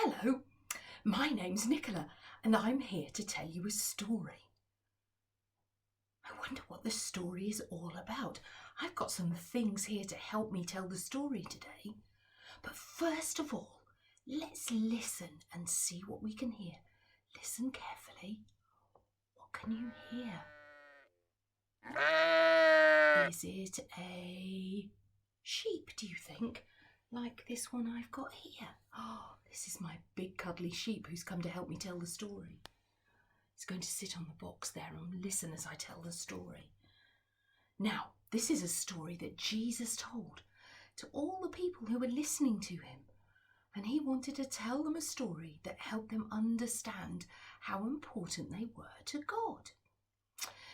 Hello, my name's Nicola and I'm here to tell you a story. I wonder what the story is all about. I've got some things here to help me tell the story today. But first of all, let's listen and see what we can hear. Listen carefully. What can you hear? Is it a sheep, do you think? Like this one I've got here. Oh, this is my big cuddly sheep who's come to help me tell the story. He's going to sit on the box there and listen as I tell the story. Now, this is a story that Jesus told to all the people who were listening to him. And he wanted to tell them a story that helped them understand how important they were to God.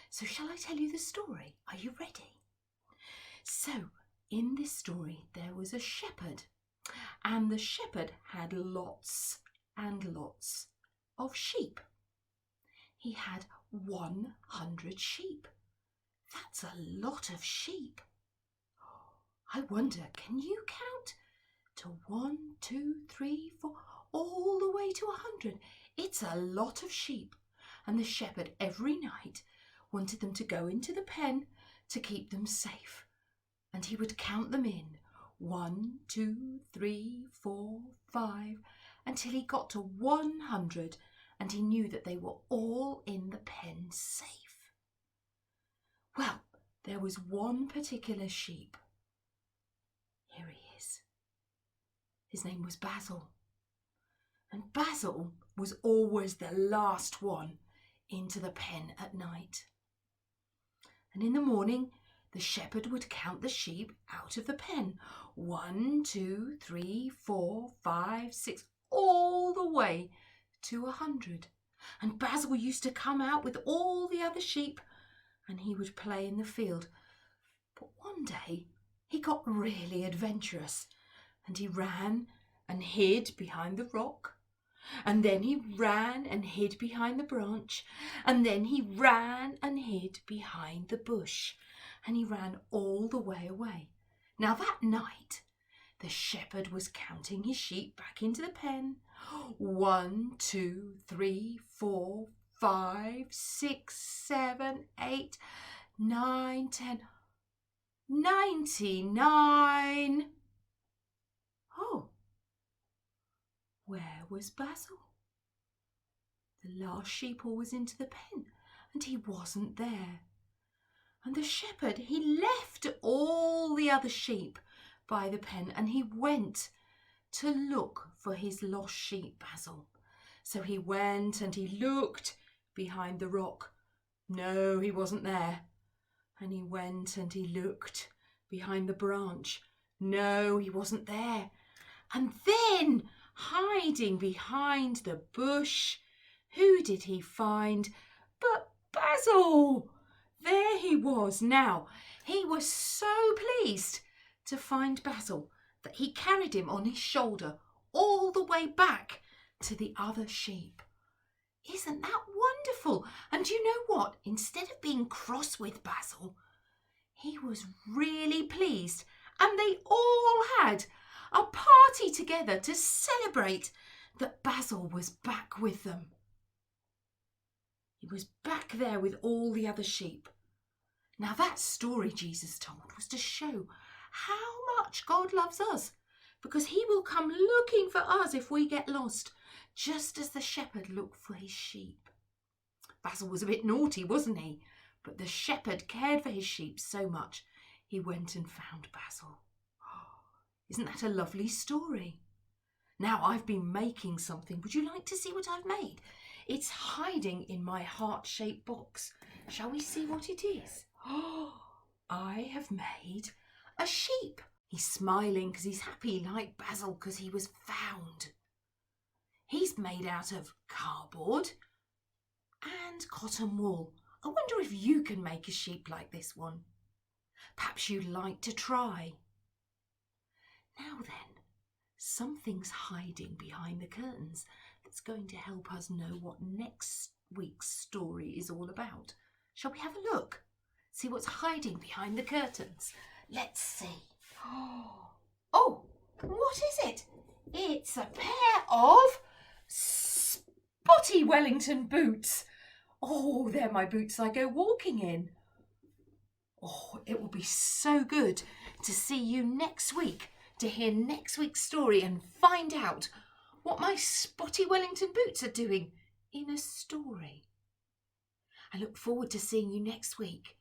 So shall I tell you the story? Are you ready? So, in this story, there was a shepherd. And the shepherd had lots and lots of sheep. He had 100 sheep. That's a lot of sheep. I wonder, can you count to 1, 2, 3, 4, all the way to 100? It's a lot of sheep. And the shepherd every night wanted them to go into the pen to keep them safe. And he would count them in 1, 2, 3, 4, 5, until he got to 100, and he knew that they were all in the pen safe. Well, there was one particular sheep. Here he is. His name was Basil. And Basil was always the last one into the pen at night. And in the morning, the shepherd would count the sheep out of the pen. 1, 2, 3, 4, 5, 6, all the way to 100. And Basil used to come out with all the other sheep and he would play in the field. But one day he got really adventurous and he ran and hid behind the rock. And then he ran and hid behind the branch. And then he ran and hid behind the bush. And he ran all the way away. Now that night, the shepherd was counting his sheep back into the pen. 1, 2, 3, 4, 5, 6, 7, 8, 9, 10, 99. Oh, where was Basil? The last sheep all was into the pen, and he wasn't there. And the shepherd, he left all the other sheep by the pen and he went to look for his lost sheep, Basil. So he went and he looked behind the rock. No, he wasn't there. And he went and he looked behind the branch. No, he wasn't there. And then, hiding behind the bush, who did he find but Basil? There he was now. He was so pleased to find Basil that he carried him on his shoulder all the way back to the other sheep. Isn't that wonderful? And you know what? Instead of being cross with Basil, he was really pleased, and they all had a party together to celebrate that Basil was back with them. He was back there with all the other sheep. Now that story Jesus told was to show how much God loves us, because he will come looking for us if we get lost, just as the shepherd looked for his sheep. Basil was a bit naughty, wasn't he? But the shepherd cared for his sheep so much, he went and found Basil. Isn't that a lovely story? Now I've been making something. Would you like to see what I've made? It's hiding in my heart-shaped box. Shall we see what it is? Oh, I have made a sheep. He's smiling because he's happy, like Basil, because he was found. He's made out of cardboard and cotton wool. I wonder if you can make a sheep like this one. Perhaps you'd like to try. Now then, something's hiding behind the curtains that's going to help us know what next week's story is all about. Shall we have a look? See what's hiding behind the curtains? Let's see. Oh, what is it? It's a pair of Wellington boots. Oh, they're my boots I go walking in. Oh, it will be so good to see you next week, to hear next week's story and find out what my spotty Wellington boots are doing in a story. I look forward to seeing you next week.